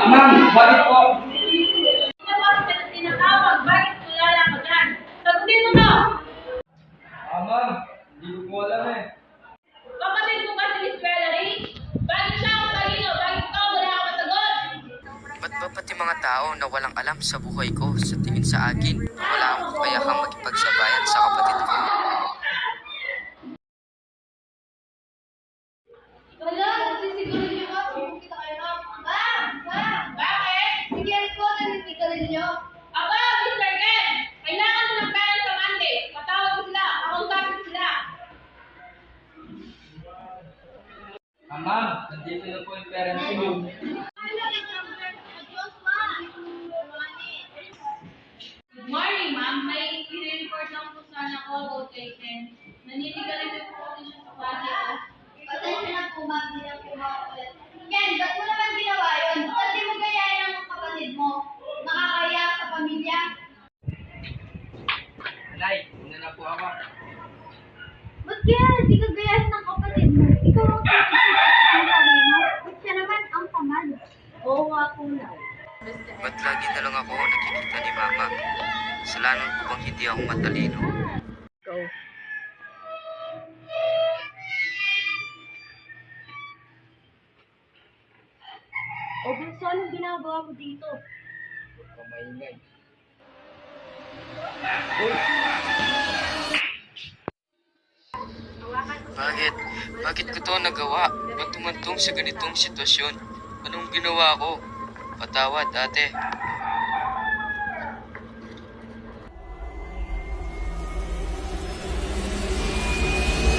Ma'am, bakit po? Tinatawag, bakit tulala ka dyan? Sagutin mo to! Ma'am, hindi ko po alam eh. Kapatid mo ba si Miss Valerie? Bakit siya ang talino? Bakit ikaw wala ka masagot? Ba't ba pati mga tao na walang alam sa buhay ko sa tingin sa akin, wala akong kakayahang makipagsabayan sa kapatid ko? Wala, nagsisiguro niyo ka. Kita kayo na. Bakit? Sige po, nagsisiguro niyo. Aba, Mr. Ken! Kailangan mo ng pera sa Monday. Patawag mo sila. Akausapin sila. Ma'am, nandito na po yung parents ko. Good morning, ma'am. May i-report lang po sana ako about kay Ken. Naninigarilyo po kasi siya sa klase. Pasensya na po, ma'am. Hindi na po makakulit. Ken, ba't mo naman ginawa yun? Ba't di mo gayahin ang kapatid mo? Nakakaya sa pamilya? Nay, una na po ako. Ba't kaya di ka gayahin ng kapatid mo? Ikaw ang kapatid ng talino. Ba't siya naman ang tamad? Oo nga po na. Ba't lagi na lang ako nakikita ni Mama? Kasalanan ko bang hindi ako matalino? O, Bunso, anong ginagawa mo dito? Pamaingay. Bakit? Bakit ko to nagawa? Ba't tumantong sa ganitong sitwasyon? Anong ginawa ko? Patawad, ate.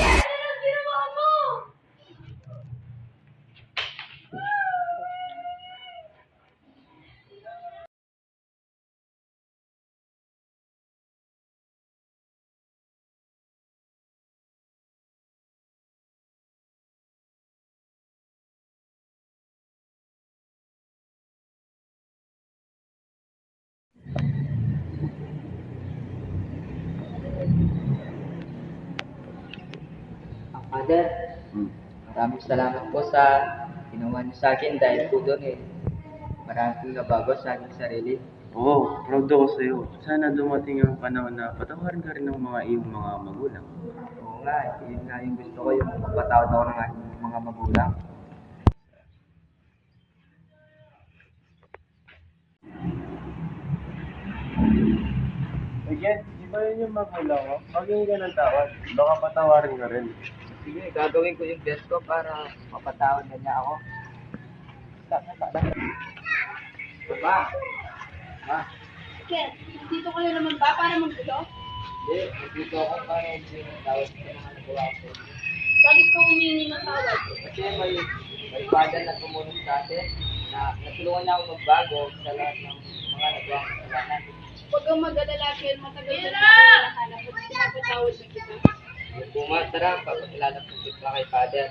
Anong ginawa mo? Father, maraming salamat po sa ginawa niyo sa akin dahil po doon marami po nabago sa aking sarili. Oo, proud ako sa'yo. Sana dumating ang panahon na patawarin ka rin ng mga iyong mga magulang. Oo nga, yun nga yung gusto ko, yung magpatawad ako ng aking mga magulang. Again, di ba yun yung magulang ko? Maging ka ng tawad. Baka patawarin ka rin. Sige, gagawin ko yung best ko para mapatawad na niya ako. Ma! Ma! Ken, dito ka na naman ba para maggulo? Hindi, dito ako para hindi yung tawad ko ng mga nagawa ko. Bakit ka humingi ng tawad? Kasi may father na tumulong sa atin na natulungan niya ako magbago sa lahat ng mga nagawa ko kasalanan. Huwag kang mag-alala, Ken. Matagal na nahanap at pinapatawad na kita. Tara, papakilala ko kita kay Father.